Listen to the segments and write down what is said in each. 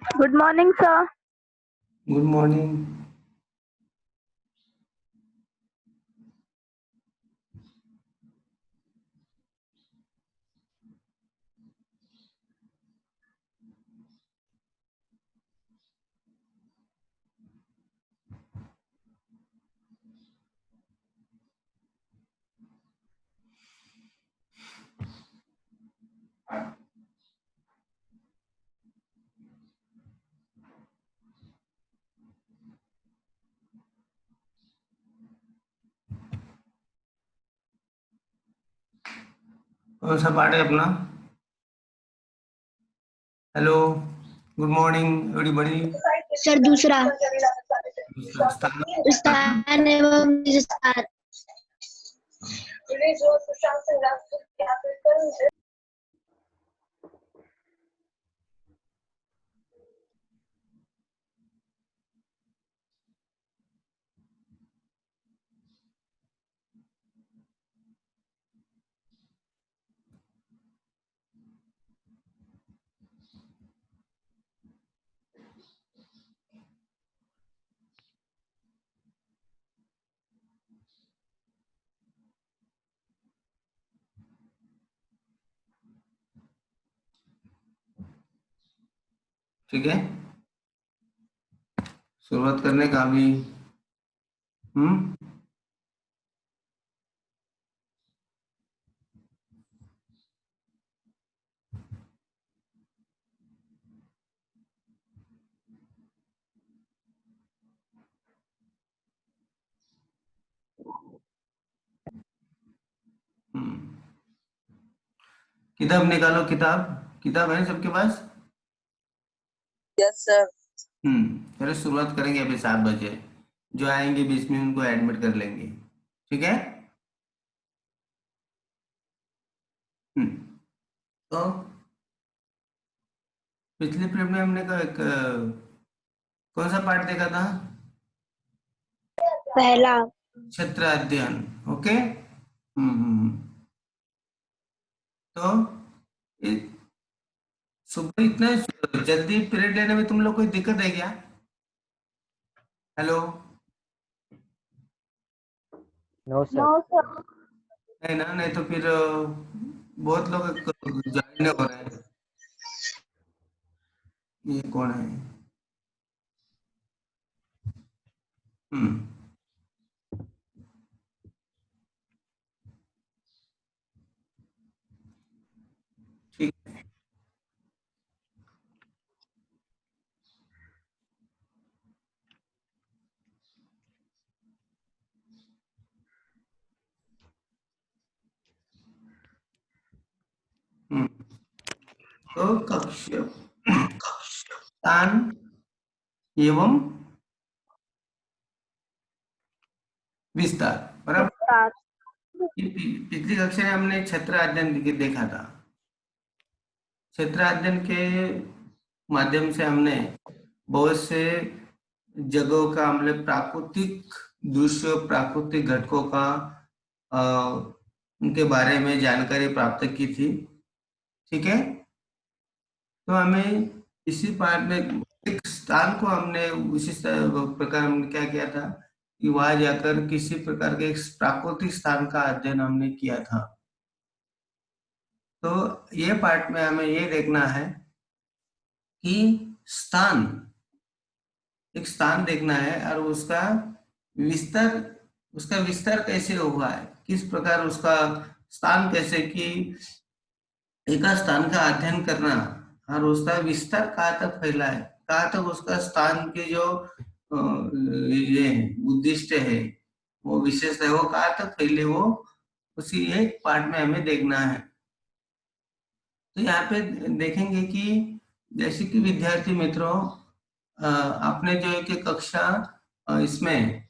Good morning, sir. Good morning. कौन सा part है अपना? Hello, good morning everybody. Sir दूसरा दूसरा स्थान स्थान एवं विस्तार। ठीक है, शुरुआत करने का भी। हम्म किताब निकालो, किताब किताब है सबके पास? Yes sir. चलो शुरुआत करेंगे अभी 7 बजे। जो आएंगे 20 मिनट उनको एडमिट कर लेंगे, ठीक है? तो पिछले पीरियड में हमने कौन सा पार्ट देखा था? पहला क्षेत्र अध्ययन। ओके। तो सुबह इतना जल्दी पीरियड लेने में तुम लोग कोई दिक्कत है क्या? Hello, no sir. No, sir. है ना? नहीं तो फिर बहुत लोग ज्वाइन हो रहे हैं। ये कौन है? हम्म ठीक। तो कक्ष स्थान एवं विस्तार, बराबर। पिछली कक्षा में हमने क्षेत्र अध्ययन देखा था। क्षेत्र अध्ययन के माध्यम से हमने बहुत से जगहों का, हमने प्राकृतिक दृश्य, प्राकृतिक घटकों का उनके बारे में जानकारी प्राप्त की थी, ठीक है? तो हमें इसी पार्ट में एक स्थान को हमने उसी प्रकार हमने क्या किया था कि वहां जाकर किसी प्रकार के एक प्राकृतिक स्थान का अध्ययन हमने किया था। तो ये पार्ट में हमें ये देखना है कि स्थान, एक स्थान देखना है और विस्तार उसका विस्तार कैसे हुआ है, किस प्रकार उसका स्थान, कैसे कि एक स्थान का अध्ययन करना और उसका विस्तार कहाँ तक फैला है, कहाँ तक उसका स्थान के जो ये उद्दिष्ट है, वो विशेषता है, वो कहाँ तक फैले, वो उसी एक पार्ट में हमें देखना है। तो यहाँ पे देखेंगे कि जैसे कि विद्यार्थी मित्रों, आपने जो है कि कक्षा इसमें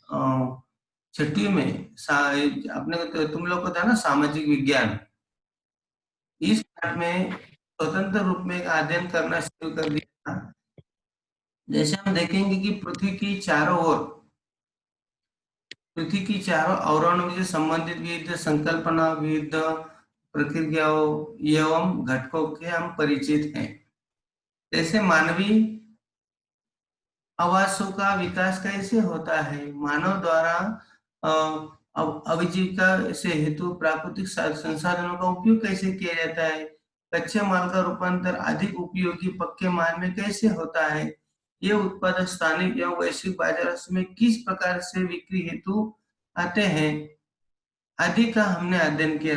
छठी में आपने तुम लोग को था ना सामाजिक विज्ञान, इस पाठ में स्वतंत्र रूप में अध्ययन करना शुरू कर दिया था। जैसे हम देखेंगे कि पृथ्वी की चारों आवरणों से संबंधित विविध संकल्पना, विविध प्रक्रियाओं एवं घटकों के हम परिचित हैं। जैसे मानवीय आवासों का विकास कैसे होता है, मानव द्वारा आजीविका से हेतु प्राकृतिक संसाधनों का उपयोग कैसे किया जाता है, कच्चे माल का रूपांतर अधिक उपयोगी पक्के माल में कैसे होता है, ये उत्पादक स्थानिक एवं वैश्विक बाजार में किस प्रकार से बिक्री हेतु आते हैं आदि का हमने अध्ययन किया।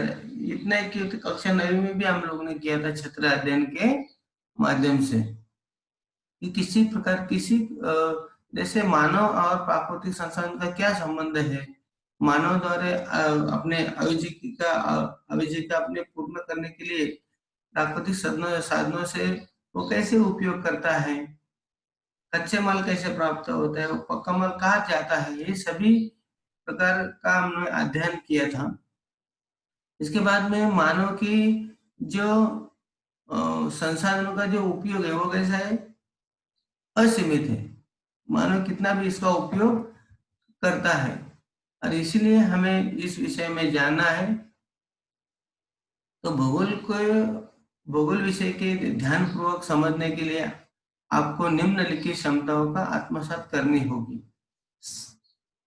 इतना ही कि कक्षा 9वीं में भी हम लोगों ने किया था छत्र अध्ययन के माध्यम से कि किसी प्रकार जैसे मानव और प्राकृतिक संसाधन का क्या संबंध है, मानव द्वारा अपने आजीविका अपने पूर्ण करने के लिए प्राकृतिक साधनों से वो कैसे उपयोग करता है, कच्चे माल कैसे प्राप्त होता है, वो पक्का माल कहाँ जाता है, ये सभी प्रकार का हमने अध्ययन किया था। इसके बाद में मानव की जो संसाधनों का जो उपयोग है वो कैसा है, असीमित है। मानव कितना भी इसका उपयोग करता है और इसीलिए हमें इस विषय में जानना है। तो भूगोल विषय के ध्यान पूर्वक समझने के लिए आपको निम्नलिखित क्षमताओं का आत्मसात करनी होगी।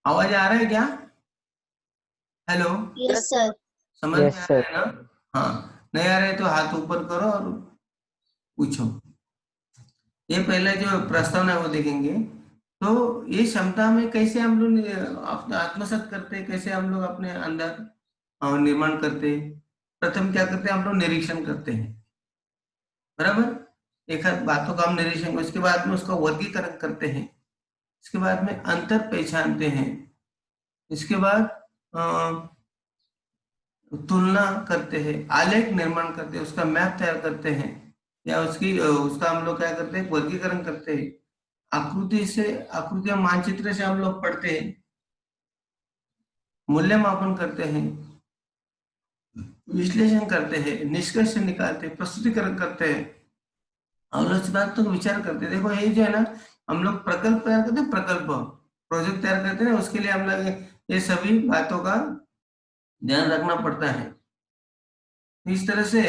आवाज आ रहा है क्या? Hello, yes sir. समझ में Yes, आ sir. रहा है ना? हाँ, नहीं आ रहा है तो हाथ ऊपर करो और पूछो। ये पहला जो प्रस्तावना है वो देखेंगे। तो ये क्षमता में कैसे हम लोग आत्मसात करते हैं, कैसे हम लोग अपने अंदर निर्माण करते हैं। प्रथम क्या करते हैं, हम लोग निरीक्षण करते हैं, बराबर। एक बातों का हम निरीक्षण, उसके बाद में उसका वर्गीकरण करते हैं, इसके बाद में अंतर पहचानते हैं, इसके बाद तुलना करते हैं, आलेख निर्माण करते हैं, उसका मैप तैयार करते हैं, या उसका हम लोग क्या करते हैं, वर्गीकरण करते हैं, आकृति मानचित्र से हम लोग पढ़ते हैं, मूल्यमापन करते हैं, विश्लेषण करते हैं, निष्कर्ष निकालते हैं, प्रस्तुतिकरण करते हैं, आलोचनात्मक विचार करते हैं। देखो ये जो है ना, हम लोग प्रकल्प तैयार करते हैं, प्रोजेक्ट तैयार करते हैं, उसके लिए हम लोग ये सभी बातों का ध्यान रखना पड़ता है। इस तरह से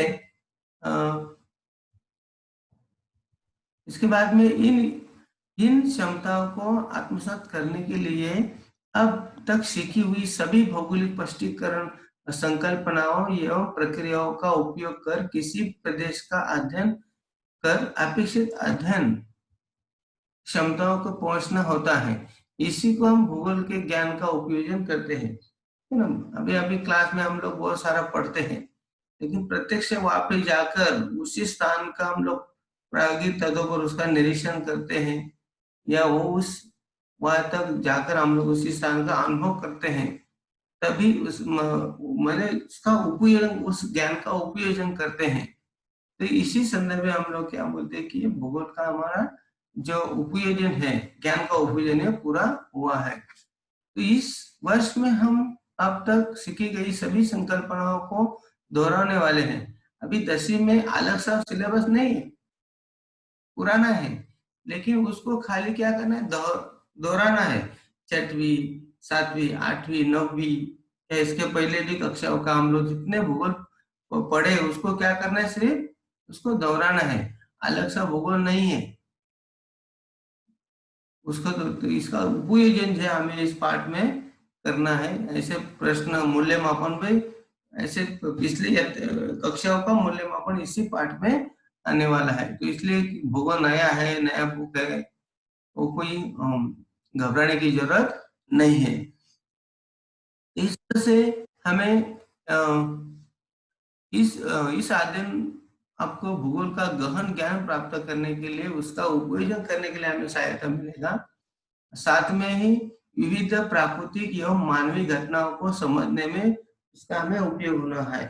इसके बाद में इन क्षमताओं को आत्मसात करने के लिए अब तक सीखी हुई सभी भौगोलिक स्पष्टीकरण संकल्पनाओं एवं प्रक्रियाओं का उपयोग कर किसी प्रदेश का अध्ययन कर अपेक्षित अध्ययन क्षमताओं को पहुंचना होता है। इसी को हम भूगोल के ज्ञान का उपयोजन करते हैं, है ना। अभी अभी क्लास में हम लोग बहुत सारा पढ़ते हैं, लेकिन प्रत्यक्ष वहां पे जाकर उसी स्थान का हम लोग प्रायोगिक तौर पर उसका निरीक्षण करते हैं, या वो उस वहां तक जाकर हम लोग उसी स्थान का अनुभव करते हैं, तभी मैंने उसका उपयोजन, उस ज्ञान का उपयोजन करते हैं। तो इसी संदर्भ में हम लोग क्या बोलते हैं कि भूगोल का हमारा जो उपयोजन है, ज्ञान का उपयोजन है, पूरा हुआ है। तो इस वर्ष में हम अब तक सीखी गई सभी संकल्पनाओं को दोहराने वाले हैं। अभी 10वीं में अलग सा सिलेबस नहीं है, पुराना है, लेकिन उसको खाली क्या करना है, दोहराना है। 6वीं 7वीं 8वीं 9वीं या इसके पहले की कक्षाओं का हम लोग जितने भूगोल पढ़े उसको क्या करना है, सिर्फ उसको दोहराना है, अलग सा भूगोल नहीं है उसको। तो इसका उपयोजन जो हमें इस पाठ में करना है। ऐसे प्रश्न मूल्यमापन भी, ऐसे पिछली कक्षाओं का मूल्यमापन इसी पाठ में आने वाला है। तो इसलिए भूगोल नया है, नया बुक है, वो कोई घबराने की जरूरत नहीं है। इस तरह से हमें इस अध्ययन आपको भूगोल का गहन ज्ञान प्राप्त करने के लिए, उसका उपयोजन करने के लिए हमें सहायता मिलेगा। साथ में ही विविध प्राकृतिक एवं मानवीय घटनाओं को समझने में इसका हमें उपयोग होना है।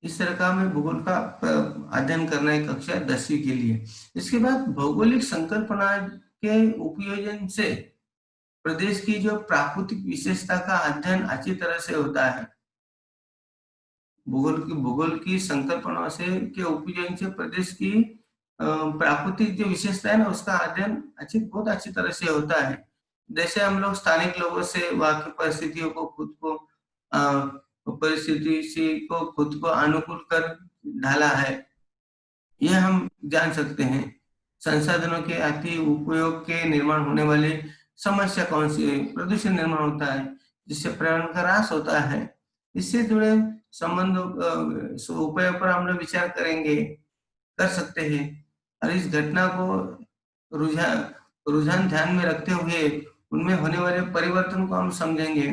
इस तरह का हमें भूगोल का अध्ययन करना है कक्षा 10वीं के लिए। इसके बाद भौगोलिक संकल्पना के उपयोजन से प्रदेश की जो प्राकृतिक विशेषता का अध्ययन अच्छी तरह से होता है। भूगोल की संकल्पना से के उपयोजन से प्रदेश की प्राकृतिक जो विशेषता है ना, उसका अध्ययन बहुत अच्छी तरह से होता है। जैसे हम लोग स्थानिक लोगों से वहां की परिस्थितियों को खुद को अनुकूल कर ढाला है, यह हम जान सकते हैं। संसाधनों के अति उपयोग के निर्माण होने वाली समस्या कौन सी है? प्रदूषण निर्माण होता है, जिससे पर्यावरण का ह्रास होता है। इससे जुड़े संबंधों उपायों पर हम लोग विचार करेंगे, कर सकते हैं, और इस घटना को रुझान रुझान ध्यान में रखते हुए उनमें होने वाले परिवर्तन को हम समझेंगे।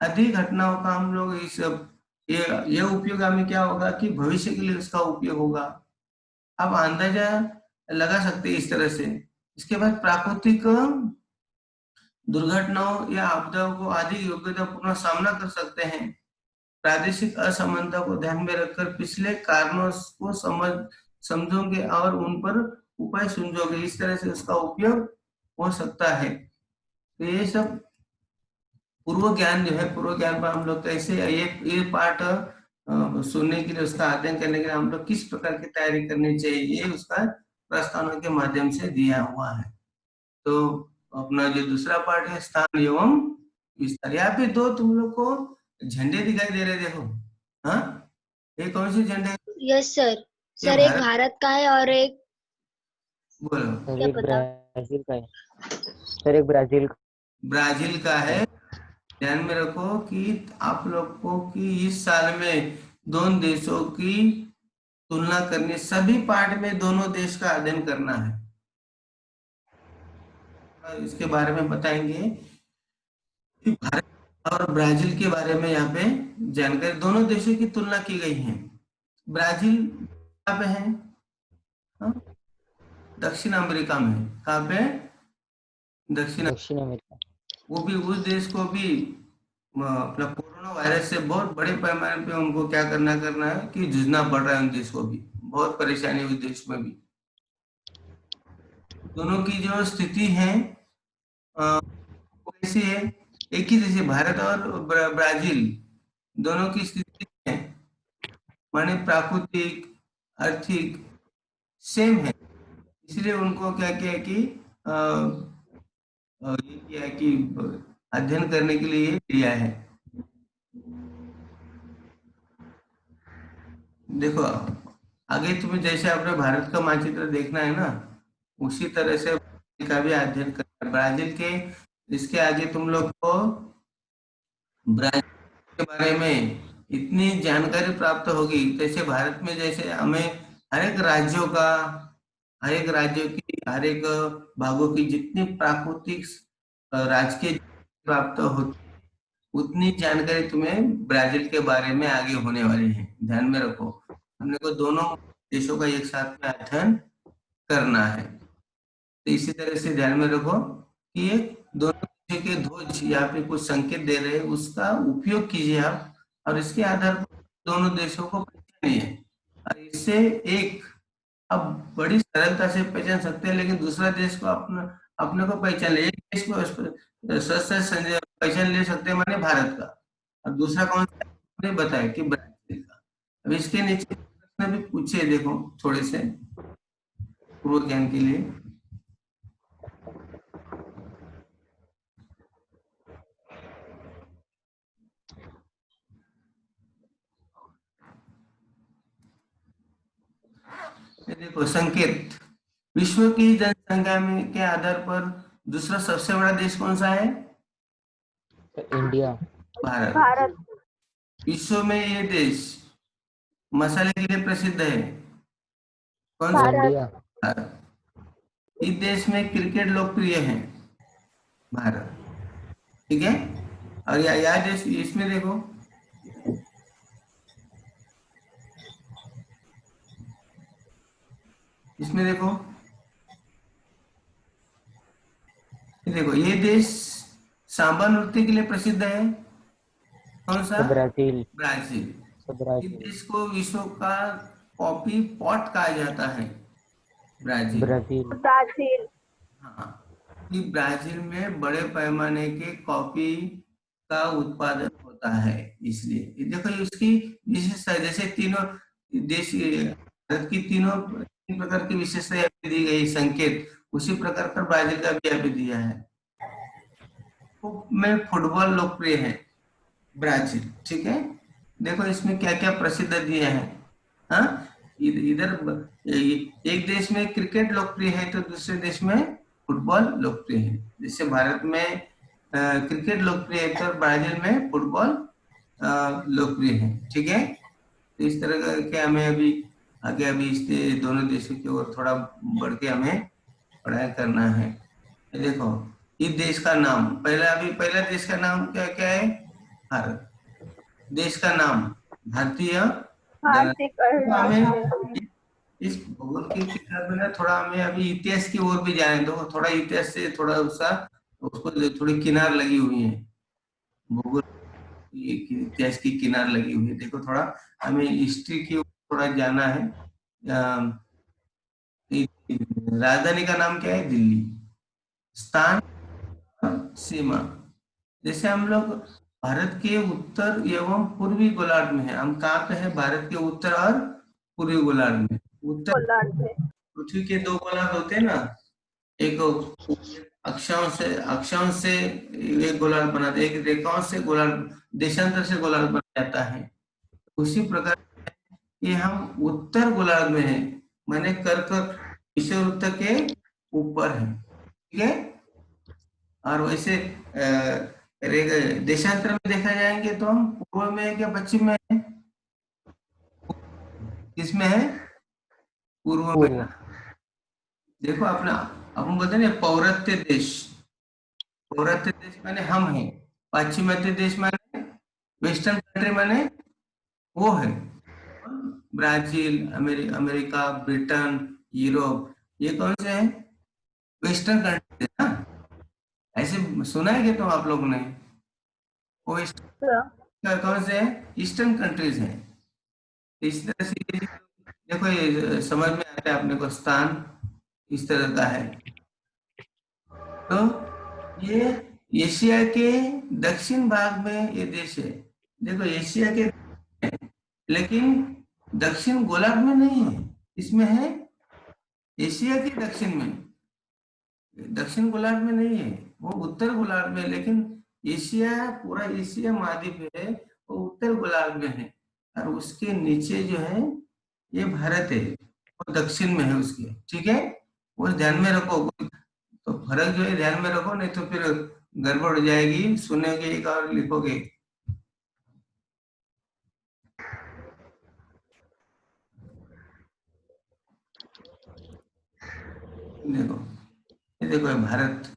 अधिक घटनाओं का हम लोग इस ये उपयोग हमें क्या होगा कि भविष्य के लिए उसका उपयोग होगा। आप अंदाजा लगा सकते हैं इस तरह से। इसके बाद प्राकृतिक दुर्घटनाओं या आपदाओं को अधिक योग्यतापूर्ण सामना कर सकते हैं। प्रादेशिक असमानता को ध्यान में रखकर पिछले कारणों को समझोगे और उन पर उपाय सुझोगे। इस तरह से उसका उपयोग हो सकता है। तो ये सब पूर्व ज्ञान जो है, पूर्व ज्ञान पर हम लोग कैसे ये पार्ट सुनने के लिए, उसका अध्ययन करने के लिए हम लोग किस प्रकार की तैयारी करनी चाहिए, ये उसका प्रस्तावना के माध्यम से दिया हुआ है। तो अपना जो दूसरा पार्ट है स्थान एवं विस्तार, यहाँ पे दो तुम लोग को झंडे दिखाई दे रहे, देखो। हाँ, ये कौन सी झंडे? Yes sir. ये सर एक भारत, भारत का है और एक बोलो। सर क्या एक पता। ब्राजील का है। सर एक ब्राजील का ब्राजील का है। ध्यान में रखो कि आप लोग को कि इस साल में दोनों देशों की तुलना करनी, सभी पार्ट में दोनों देश का अध्ययन करना है। और इसके बारे में बताएंगे कि भारत और ब्राजील के बारे में यहाँ पे जानकारी, दोनों देशों की तुलना की गई है। ब्राजील कहाँ पे है? हाँ? दक्षिण अमेरिका में। कहाँ पे? दक्षिण। दक्षिण अमेरिका। वो भी उस देश को भी अपना कोरोना वायरस से बहुत बड़े पैमाने पे उनको क्या करना है कि जूझना पड़ रहा है। उन देश को भी बहुत परेशानी उस देश में भी। दोनों की जो स्थिति है वो कैसी है? एक ही जैसे भारत और ब्राजील दोनों की स्थिति है, माने प्राकृतिक आर्थिक सेम है। इसलिए उनको क्या किया कि ये किया कि अध्ययन करने के लिए दिया है। देखो आगे तुम्हें जैसे अपने भारत का मानचित्र देखना है ना, उसी तरह से का भी अध्ययन करना है। ब्राजील के इसके आगे तुम लोग को ब्राजील के बारे में इतनी जानकारी प्राप्त होगी, जैसे भारत में जैसे हमें हर एक राज्यों का, हर एक राज्यों की, हर एक भागों की जितनी प्राकृतिक राजकीय प्राप्त होती, उतनी जानकारी तुम्हें ब्राजील के बारे में आगे होने वाली है। ध्यान में रखो, हमने को दोनों देशों का एक साथ में अध्ययन करना है। तो इसी तरह से ध्यान में रखो कि ये दोनों देशों के ध्वज यहाँ पे कुछ संकेत दे रहे हैं, उसका उपयोग कीजिए आप, और इसके आधार पर दोनों देशों को पहचानिए, और इससे एक आप बड़ी सरलता से पहचान सकते हैं। लेकिन दूसरा देश को अपना अपने को पहचान ले, एक देश को पहचान ले सकते हैं, माने भारत का, और दूसरा कौन सा आपने बताया कि ब्राजील का। अब इसके नीचे प्रश्न भी पूछे, देखो थोड़े से पूर्व ज्ञान के लिए। ये देखो संकेत, विश्व की जनसंख्या में के आधार पर दूसरा सबसे बड़ा देश कौन सा है? इंडिया। भारत। विश्व में ये देश मसाले के लिए प्रसिद्ध है, कौन सा? इंडिया। भारत। इस देश में क्रिकेट लोकप्रिय है, भारत। ठीक है, और यह देश, इसमें देखो इसमें देखो, देखो ये देश सांबा नृत्य के लिए प्रसिद्ध है, कौन सा? ब्राजील। ब्राजील। इस ब्राजील। देश को विश्व का कॉफी पॉट कहा जाता है, ब्राजील। ब्राजील। हाँ, कि ब्राजील में बड़े पैमाने के कॉफी का उत्पादन होता है, इसलिए ये देखो उसकी विशेषता, जैसे तीनों देश भारत की तीन प्रकार की विशेषता यहाँ पे दी गई संकेत, उसी प्रकार का ब्राजील का भी यहाँ पे दिया है। में फुटबॉल लोकप्रिय है, ब्राजील। ठीक है, देखो इसमें क्या क्या प्रसिद्ध दिया है। हाँ, एक देश में क्रिकेट लोकप्रिय है तो दूसरे देश में फुटबॉल लोकप्रिय है। जैसे भारत में क्रिकेट लोकप्रिय है तो ब्राजील में फुटबॉल लोकप्रिय है। ठीक है, तो इस तरह के हमें अभी आगे अभी इस दोनों देशों की ओर थोड़ा बढ़ के हमें पढ़ाई करना है। देखो, इस देश का नाम पहला देश का नाम क्या क्या है? भारत। देश का नाम भारतीय भारतीय तो हमें गणराज्य। इस भूगोल की किताब में ना थोड़ा हमें अभी इतिहास की ओर भी जाने दो। थोड़ा इतिहास से थोड़ा उसको थोड़ी किनार लगी हुई है, भूगोल इतिहास की किनार लगी हुई है। देखो, थोड़ा हमें हिस्ट्री की ओर थोड़ा जाना है। राजधानी का नाम क्या है? दिल्ली। स्थान, सीमा। जैसे हम लोग भारत के उत्तर एवं पूर्वी गोलार्ध में है। हम कहाँ पे है? भारत के उत्तर और पूर्वी गोलार्ध में। उत्तर, गोलार्ध में। पृथ्वी के दो गोलार्ध होते हैं ना, एक अक्षांश से एक गोलार्ध बनाते, एक रेखांश से गोलार्ध, देशांतर से गोलार्ध बन जाता है। उसी प्रकार ये हम उत्तर गोलार्ध में है, माने कर्क विषुववृत्त के ऊपर है। ठीक है, और वैसे देशांतर में देखा जाएंगे तो हम पूर्व में है क्या पश्चिम में है? किसमें है? पूर्व में। पूर्व। देखो, अपना अपन बोलते हैं ना पौरत्य देश। पौरत्य देश माने हम हैं, पाश्चिमात्य देश माने वेस्टर्न कंट्री माने वो है ब्राजील, अमेरिका, ब्रिटेन, यूरोप, ये कौन से हैं? वेस्टर्न कंट्री है ना। ऐसे सुना है कि तो आप लोगों ने वो कौन से हैं? ईस्टर्न कंट्रीज हैं। इस तरह से देखो, ये समझ में आता है अपने को, स्थान इस तरह का है। तो ये एशिया के दक्षिण भाग में ये देश है। देखो, एशिया के, लेकिन दक्षिण गोलार्ध में नहीं है। इसमें है एशिया के दक्षिण में, दक्षिण गोलार्ध में नहीं है, वो उत्तर गोलार्ध में। लेकिन एशिया, पूरा एशिया महाद्वीप है, वो उत्तर गोलार्ध में है। और उसके नीचे जो है ये भारत है, वो दक्षिण में है उसके। ठीक है, वो ध्यान में रखो। तो फर्क जो है ध्यान में रखो, नहीं तो फिर गड़बड़ हो जाएगी, सुनेंगे एक और लिखोगे। देखो, ये देखो, ये भारत,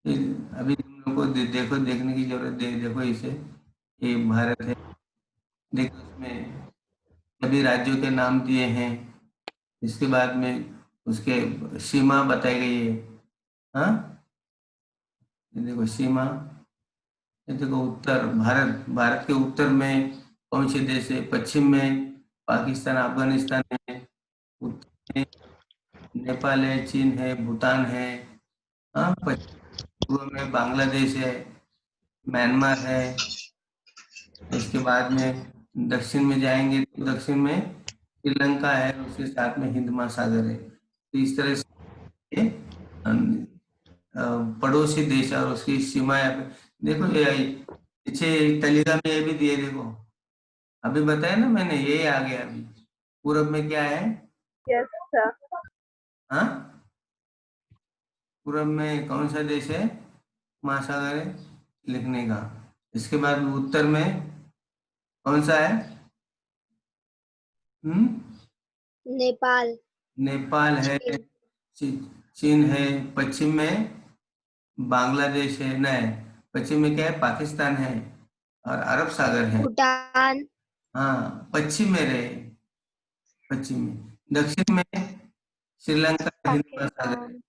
ये अभी तुम लोग को देखो, देखने की जरूरत है। देखो इसे, ये भारत है। देखो, इसमें सभी राज्यों के नाम दिए हैं। इसके बाद में उसके सीमा बताई गई है। हाँ, ये देखो सीमा। ये देखो, उत्तर भारत, भारत के उत्तर में कौन से देश है? पश्चिम में पाकिस्तान, अफगानिस्तान है। उत्तर में नेपाल है, चीन है, भूटान है। हाँ, पूर्व में बांग्लादेश है, म्यांमार है। उसके बाद में दक्षिण में जाएंगे तो दक्षिण में श्रीलंका है, उसके साथ में हिंद महासागर है। तो इस तरह से पड़ोसी देश और उसकी सीमाएं देखो। ये पीछे तालिका में ये भी दिए, देखो अभी बताया ना मैंने, ये आ गया अभी। पूरब में क्या है? Yes sir. हाँ, पूरब में कौन सा देश है? महासागर है, लिखने का। इसके बाद उत्तर में कौन सा है? नेपाल। नेपाल है, चीन है। पश्चिम में बांग्लादेश है, नहीं, पश्चिम में क्या है? पाकिस्तान है और अरब सागर है। भूटान। हाँ, पश्चिम में रहे, पश्चिम में। दक्षिण में श्रीलंका, हिंद महासागर है। पाकिस्तान,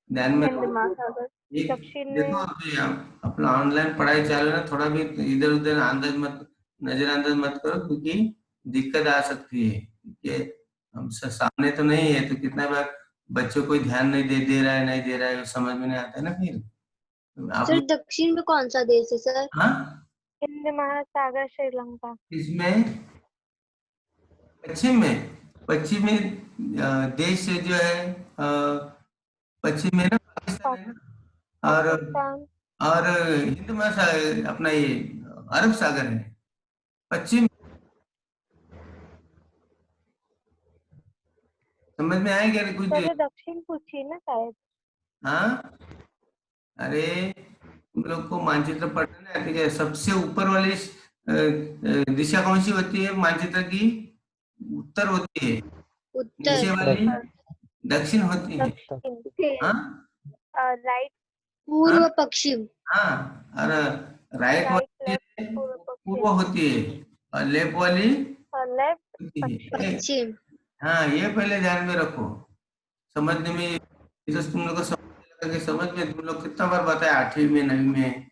ध्यान में हिंद रखो। महासागर। एक, दक्षिण देखो में अभी अपना ऑनलाइन पढ़ाई चालू है, थोड़ा भी इधर उधर नजरअंदाज मत करो, क्योंकि दिक्कत आ सकती है। कि हम सामने तो नहीं है, तो कितना बार बच्चों को ध्यान नहीं दे रहा है, नहीं दे रहा है, समझ में नहीं आता है ना फिर। तो आप सर लोग, दक्षिण में कौन सा देश है सर? हाँ, हिंद महासागर, श्रीलंका। इसमें पश्चिम में, पश्चिमी देश जो है, पश्चिम में ना पाकिस्तान है ना, पाकिस्तान। और हिंद महासागर अपना ये अरब सागर है पश्चिम। समझ में आया क्या कुछ? सर ये दक्षिण पूछी ना शायद। हाँ, अरे तुम लोग को मानचित्र पढ़ना नहीं आती क्या? सबसे ऊपर वाली दिशा कौन सी होती है मानचित्र की? उत्तर होती है। नीचे उत्तर, वाली दक्षिण होती है। दक्षिण, हाँ राइट, हाँ पूर्व पश्चिम, हाँ। और राइट राइट वाली लेफ्ट, है, पूर्व पूर्व पश्चिम, होती है, और लेफ्ट वाली लेफ्ट होती है। पश्चिम। पश्चिम। हाँ, ये पहले ध्यान में रखो। समझने में ये तो तुम लोग को समझ लगा कि समझ में तुम लोग कितना बार बताया 8वीं में 9वीं में,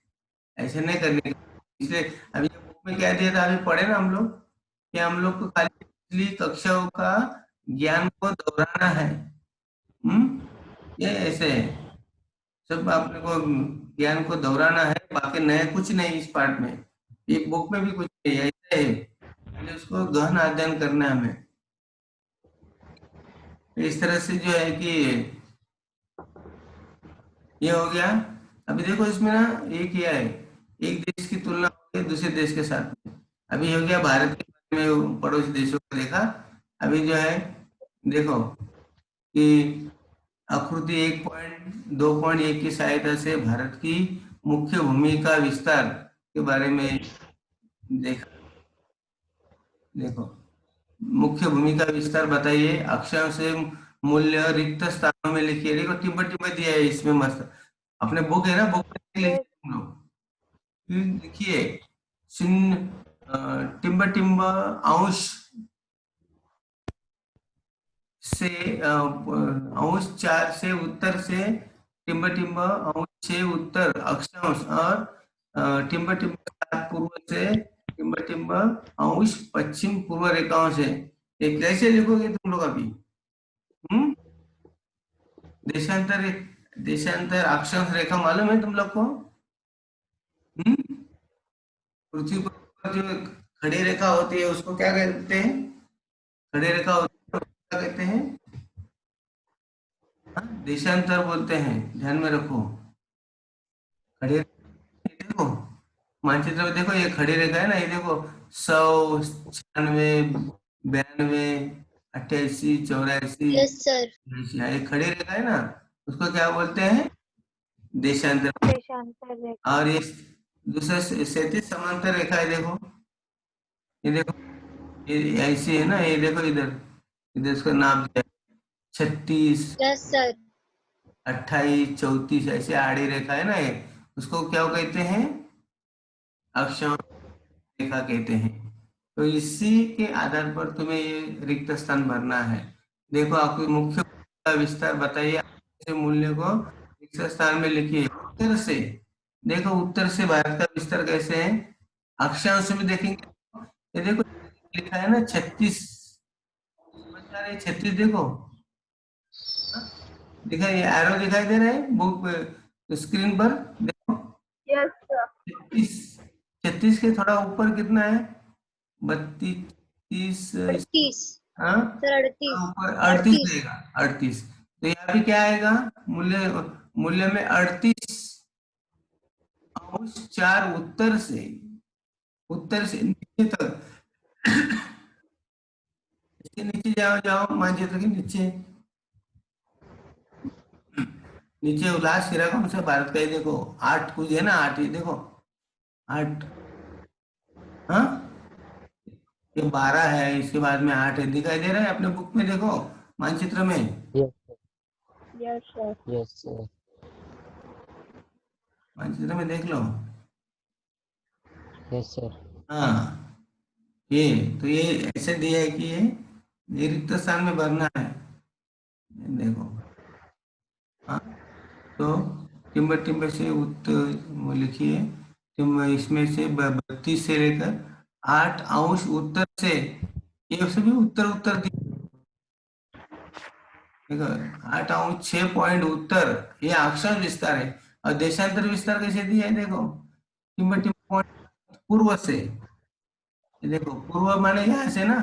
ऐसे नहीं करने का। इसलिए अभी जो बुक में क्या दिया था अभी पढ़े ना हम लोग, कि हम लोग को खाली पिछली कक्षाओं का ज्ञान को दोहराना है। ये ऐसे है, सब आपने को ज्ञान को दोहराना है, बाकी नया कुछ नहीं इस पार्ट में। ये बुक में भी कुछ नहीं है, ऐसे है, खाली उसको गहन अध्ययन करना है हमें। इस तरह से जो है कि ये हो गया। अभी देखो इसमें ना ये किया है, एक देश की तुलना हो गई दूसरे देश के साथ में। अभी हो गया भारत के बारे में, पड़ोसी देशों को देखा। अभी जो है देखो कि आकृति 1.2.1 की सहायता से भारत की मुख्य भूमि का विस्तार के बारे में देखा। देखो, मुख्य भूमि का विस्तार बताइए, अक्षांश से मूल्य रिक्त स्थानों में लिखिए। देखो टिब्बत टिब्बत दिया है इसमें मस्त, अपने बुक है ना, बुक में लिखिए यस, तुम लोग। लिखिए शून्य टिम्ब टिम्ब अंश से अंश 4 से उत्तर से, टिम्ब टिम्ब अंश 6 उत्तर अक्षांश, और टिम्ब टिम्ब 7 पूर्व से, टिम्ब टिम्ब अंश पश्चिम पूर्व रेखाओं से। ये कैसे लिखोगे तुम लोग अभी? हम्म देशांतर, देशांतर अक्षांश रेखा मालूम है तुम लोग को? हम्म पृथ्वी पर जो खड़ी रेखा होती है उसको क्या कहते हैं? खड़ी रेखा होती है उसको क्या कहते हैं? हाँ, देशांतर बोलते हैं, ध्यान में रखो। खड़ी रेखा देखो, मानचित्र में देखो, ये खड़ी रेखा है ना, ये देखो 100, 96, 92, 88, 84, यस सर। ये खड़ी रेखा है ना, उसको क्या बोलते हैं? देशांतर। देशांतर रेखा। और ये दूसरा क्षैतिज समांतर रेखा है, देखो ये देखो, ये ऐसी है ना, ये देखो इधर, इधर इसका नाम दिया 36, यस सर। 28, 34, ऐसे आड़ी रेखा है ना ये, उसको क्या कहते हैं? अक्षांश रेखा कहते हैं। तो इसी के आधार पर तुम्हें ये रिक्त स्थान भरना है। देखो आपको मुख्य का विस्तार बताइए, ऐसे मूल्य को रिक्त स्थान में लिखिए। उत्तर से देखो, उत्तर से भारत का विस्तार कैसे है? अक्षांश में देखेंगे, ये देखो लिखा है ना 36, समझ में आ रही है? 36 देखो, हाँ? दिखाई, एरो दिखाई दे रहा है बुक स्क्रीन पर, देखो यस सर। 36, 36 के थोड़ा ऊपर कितना है? 32, 30, 38 हाँ, सर, थोड़ा 38। ऊपर 38 38। रहेगा, 38। तो यहाँ भी क्या आएगा? मूल्य, मूल्य में 38 अंश 4 उत्तर से, उत्तर से नीचे तक। इसके नीचे जाओ, जाओ मानचित्र के नीचे, नीचे उल्लास सिरा कौन सा भारत का? ये देखो 8 कुछ है ना, 8, ये देखो 8, हाँ, ये 12 है, इसके बाद में 8 है, दिखाई दे रहा है अपने बुक में, देखो मानचित्र में, Yes, yes sir. yes, sir. मानचित्र में देख लो। Yes, sir. हाँ, ये तो ये ऐसे दिया है कि ये रिक्त स्थान में भरना है। देखो, हाँ, तो टिम्बर टिम्बर से उत्तर वो लिखिए, टिम्बर इसमें से 32 से लेकर 8 अंश उत्तर से, ये सभी उत्तर उत्तर देखो, 8 अंश 6 पॉइंट उत्तर, ये अक्षांश विस्तार है। और देशांतर विस्तार कैसे दिया है? देखो टिम्बर टिम्बर पॉइंट पूर्व से, ये देखो पूर्व माने यहाँ से ना,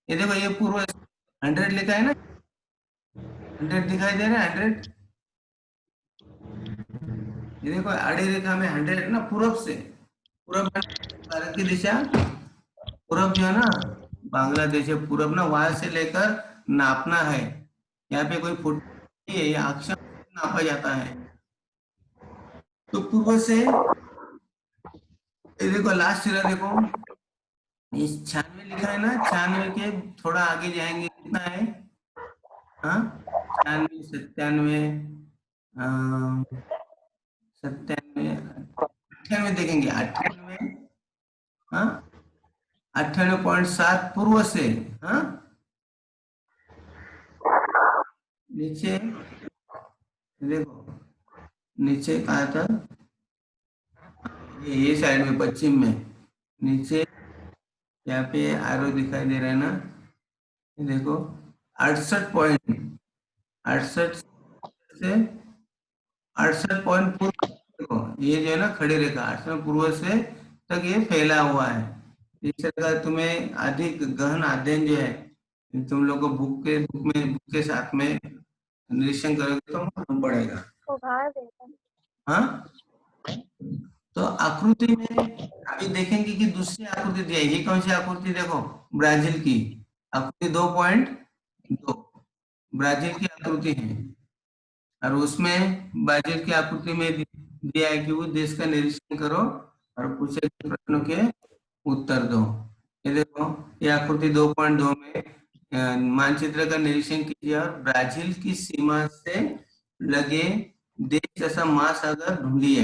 ये देखो ये पूर्व 100 लिखा है ना, 100 दिखाई दे रहा है, 100, ये देखो आड़ी रेखा में 100 ना, पूरब से, पूरब भारत की दिशा, पूरब जो है ना, बांग्लादेश है पूरब ना, वहां से लेकर नापना है। यहाँ पे कोई फुट नहीं है, ये अक्षर नापा जाता है। तो पूर्व से ये देखो लास्ट चीरा देखो, इस 96 लिखा है ना, 96 के थोड़ा आगे जाएंगे, कितना है? हाँ, 96, 97, 97, 98 देखेंगे, 98, हाँ, 98.7 पूर्व से, हाँ, नीचे देखो, नीचे कहा था, ये साइड में पश्चिम में, नीचे यहाँ पे आरो दिखाई दे रहा है ना, ये देखो 68 से 68 पूर्व, देखो ये जो है ना खड़ी रेखा 68 पूर्व से तक ये फैला हुआ है। इस तरह का तुम्हें अधिक गहन अध्ययन जो है, तुम लोग को बुक के साथ में निरीक्षण करोगे तो मालूम पड़ेगा। उभार देता है। हाँ, तो आकृति में अभी देखेंगे कि दूसरी आकृति दी है, ये कौन सी आकृति? देखो ब्राजील की आकृति 2.2 ब्राजील की आकृति है, और उसमें ब्राजील की आकृति में दिया है कि वो देश का निरीक्षण करो और पूछे गए प्रश्नों के उत्तर दो। ये देखो, ये आकृति 2.2 में मानचित्र का निरीक्षण कीजिए और ब्राजील की सीमा से लगे देश तथा महासागर ढूंढिए।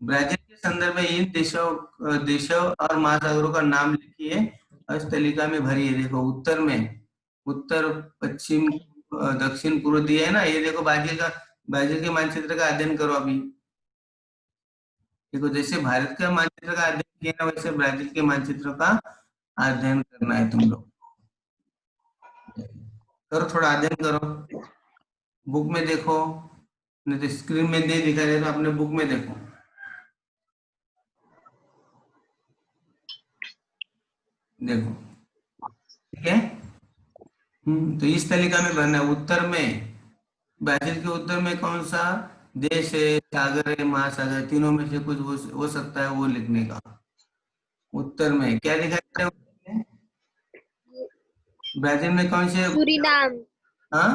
ब्राजील के संदर्भ में इन देशों और महासागरों का नाम लिखिए और इस तालिका में भरिए। देखो उत्तर में उत्तर, पश्चिम, दक्षिण, पूर्व दिया है ना, ये देखो ब्राजील के मानचित्र का अध्ययन करो अभी। देखो जैसे भारत का मानचित्र का अध्ययन किया ना, वैसे ब्राजील के मानचित्र का अध्ययन करना है तुम लोग। करो, थोड़ा अध्ययन करो, बुक में देखो, नहीं तो स्क्रीन में नहीं दिखा रहे तो अपने बुक में देखो। देखो ठीक है। तो इस तालिका में भरना है। उत्तर में, ब्राजील के उत्तर में कौन सा देश है, सागर है, महासागर, तीनों में से कुछ हो सकता है वो लिखने का। उत्तर में क्या लिखा है? ब्राजील में कौन से? सूरीनाम। हाँ,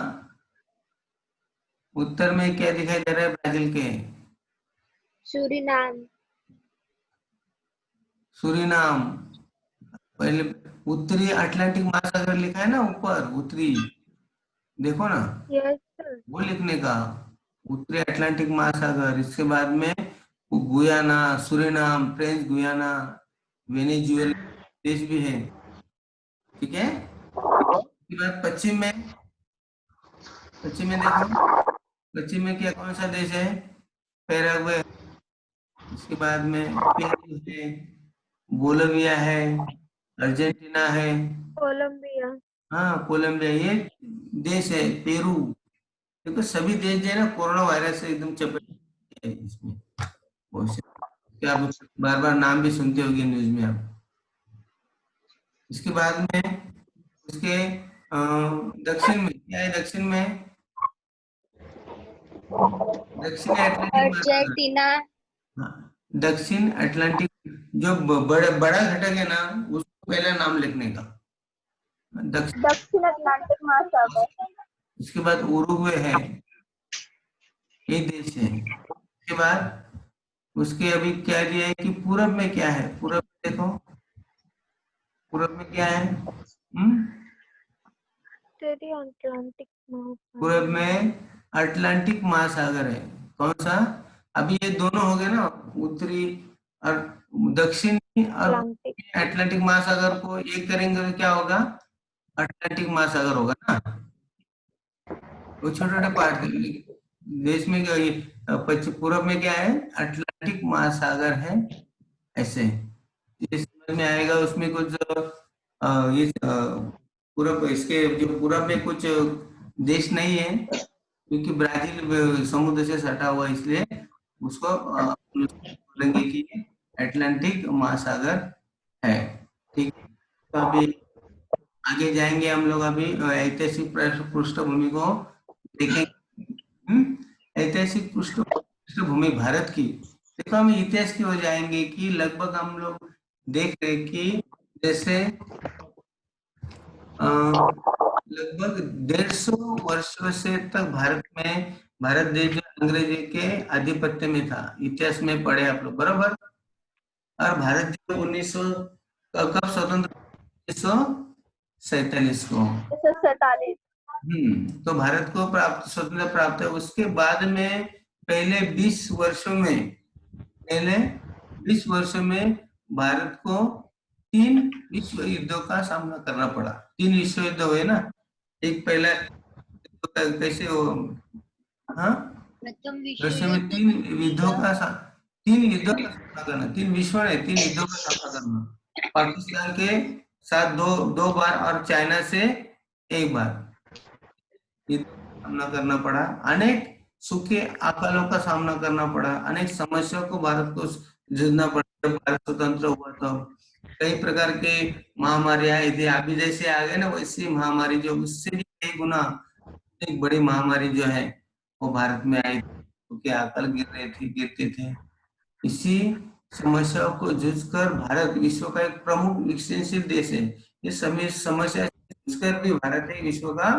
उत्तर में क्या दिखाई दे रहा है ब्राजील के? सूरीनाम। सूरीनाम। पहले उत्तरी अटलांटिक महासागर लिखा है ना ऊपर, उत्तरी, देखो ना, यस सर। वो लिखने का, उत्तरी अटलांटिक महासागर। इसके बाद में Guyana, Suriname, French Guiana, Venezuela देश भी है, ठीक है। इसके बाद पश्चिम में देखो, पश्चिम में क्या, कौन सा देश है? पैराग्वे। इसके बाद में पेरू है, बोलिविया है, अर्जेंटीना है, कोलंबिया। हाँ कोलंबिया, ये देश है, पेरू। देखो सभी देश जो है ना कोरोना वायरस से एकदम चपेट है इसमें, बहुत से क्या आप बार बार नाम भी सुनते होंगे न्यूज में आप। इसके बाद में उसके दक्षिण में क्या है? दक्षिण में दक्षिण अटलांटिक महासागर। अर्जेंटीना। हाँ, दक्षिण अटलांटिक, जो बड़ा घटक है ना, उसको पहला नाम लिखने का, दक्षिण अटलांटिक महासागर। इसके बाद उरुग्वे है, ये देश है। इसके बाद उसके अभी क्या दिया है कि पूरब में क्या है? पूरब में देखो, पूरब में क्या है? अटलांटिक महासागर। पूरब में अटलांटिक महासागर है। कौन सा? अभी ये दोनों हो गए ना, उत्तरी और दक्षिणी और अटलांटिक महासागर को एक करेंगे तो क्या होगा? अटलांटिक महासागर होगा ना। वो छोटे छोटे पार्ट देश में क्या, ये पूरब में क्या है? अटलांटिक महासागर है। ऐसे ये समझ में आएगा। उसमें कुछ ये पूरब, इसके जो पूरब में कुछ देश नहीं है, क्योंकि ब्राजील समुद्र से सटा हुआ, इसलिए उसको बोलेंगे कि अटलांटिक महासागर है, ठीक है। तो अभी आगे जाएंगे हम लोग, अभी ऐतिहासिक पृष्ठभूमि को देखेंगे। ऐतिहासिक पृष्ठभूमि भारत की, देखो हम इतिहास की हो जाएंगे कि लगभग हम लोग देख रहे कि जैसे लगभग 150 वर्षों से तक भारत देश जो अंग्रेजी के आधिपत्य में था, इतिहास में पढ़े आप लोग बराबर। और भारत जो 1900 कब स्वतंत्र, 1947 को। 1947। तो भारत को स्वतंत्रता प्राप्त है। उसके बाद में पहले 20 वर्षों में भारत को 3 विश्व युद्धों का सामना करना पड़ा। 3 विश्व युद्ध हुए ना, एक पहला कैसे हो, हाँ, प्रथम रशिया में 3 युद्धों का सामना करना, 3 विश्व ने 3 युद्धों का सामना करना। पाकिस्तान के साथ दो बार और चाइना से एक बार सामना करना पड़ा। अनेक सूखे अकालों का सामना करना पड़ा। अनेक समस्याओं को भारत को जूझना पड़ा। जब भारत स्वतंत्र हुआ तो कई प्रकार के महामारी आई थी। अभी जैसे आ गए ना, वैसी महामारी जो उससे भी कई गुना एक बड़ी महामारी जो है वो भारत में आई, क्योंकि अकाल गिरते थे। इसी समस्याओं को जूझकर भारत विश्व का एक प्रमुख विकसनशील देश है। ये समस्या जूझकर भी भारत एक विश्व का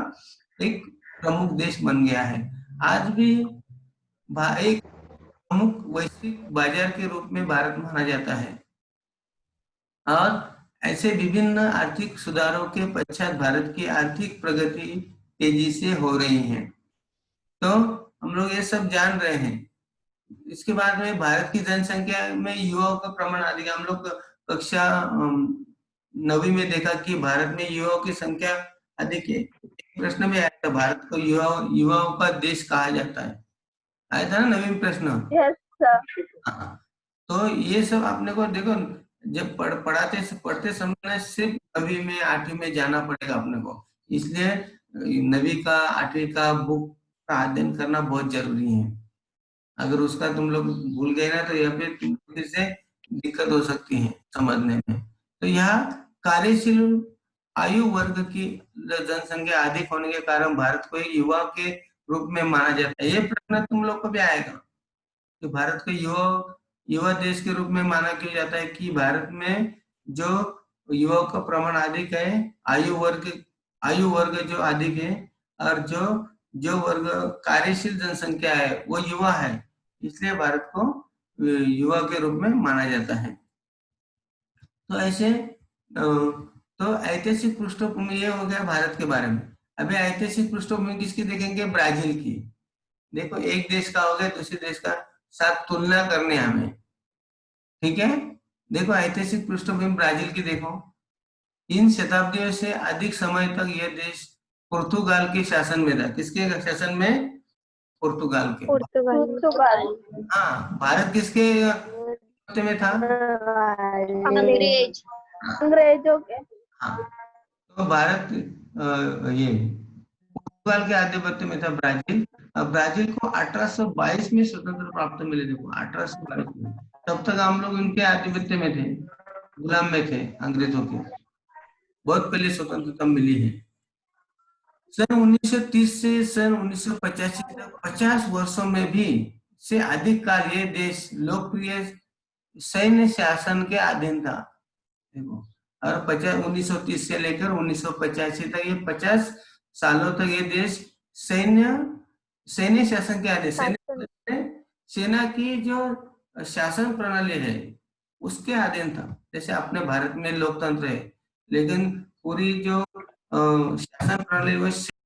एक प्रमुख देश बन गया है। आज भी एक प्रमुख वैश्विक बाजार के रूप में भारत माना जाता है। और ऐसे विभिन्न आर्थिक सुधारों के पश्चात भारत की आर्थिक प्रगति तेजी से हो रही है। तो हम लोग ये सब जान रहे हैं। इसके बाद में भारत की जनसंख्या में युवाओं का प्रमाण अधिक। हम लोग कक्षा 9वीं में देखा कि भारत में युवाओं की संख्या अधिक है। प्रश्न में आया था, भारत को युवाओं का देश कहा जाता है, आया था ना 9वीं प्रश्न। Yes sir. हाँ, तो ये सब आपने को देखो, जब पढ़ते समय में सिर्फ 9वीं में 8वीं में जाना पड़ेगा अपने को। इसलिए 9वीं का 8वीं का बुक का अध्ययन करना बहुत जरूरी है। अगर उसका तुम लोग भूल गए ना, तो यहाँ पे फिर से दिक्कत हो सकती है समझने में। तो यहाँ कार्यशील आयु वर्ग की जनसंख्या अधिक होने के कारण भारत को एक युवा के रूप में माना जाता है। ये प्रश्न तुम लोग को भी आएगा कि भारत को युवा देश के रूप में माना क्यों जाता है, कि भारत में जो युवाओं का प्रमाण अधिक है, आयु वर्ग जो अधिक है, और जो वर्ग कार्यशील जनसंख्या है वो युवा है, इसलिए भारत को युवा के रूप में माना जाता है। तो ऐसे तो ऐतिहासिक पृष्ठभूमि ये हो गया भारत के बारे में। अभी ऐतिहासिक पृष्ठभूमि किसकी देखेंगे, ब्राजील की। देखो, एक देश का हो गया दूसरे देश का साथ तुलना करने हमें, ठीक है। देखो ऐतिहासिक पृष्ठभूमि ब्राजील की देखो। 3 शताब्दियों से अधिक समय तक यह देश पुर्तगाल के शासन में था। किसके शासन में, पुर्तगाल के। पुर्तगाल। हाँ, भारत किसके में था, अंग्रेज। अंग्रेजों के। हाँ, तो भारत ये पुर्तगाल के आधिपत्य में था ब्राजील। अब ब्राजील को 1822 में स्वतंत्र प्राप्त मिले। देखो 1822 में, तब तक हम लोग उनके आधिपत्य में थे, गुलाम में थे अंग्रेजों के। बहुत पहले स्वतंत्रता मिली है। सन 1930 से सन 1985 तक 50 वर्षों में भी से अधिक काल ये देश लोकप्रिय सैन्य शासन के अधीन था। देखो, और 1930 से लेकर 1985 तक, ये 50 सालों तक ये देश सैन्य शासन के अधीन, सेना की जो शासन प्रणाली है उसके अधीन था। जैसे अपने भारत में लोकतंत्र है, लेकिन पूरी जो शासन प्रणाली वो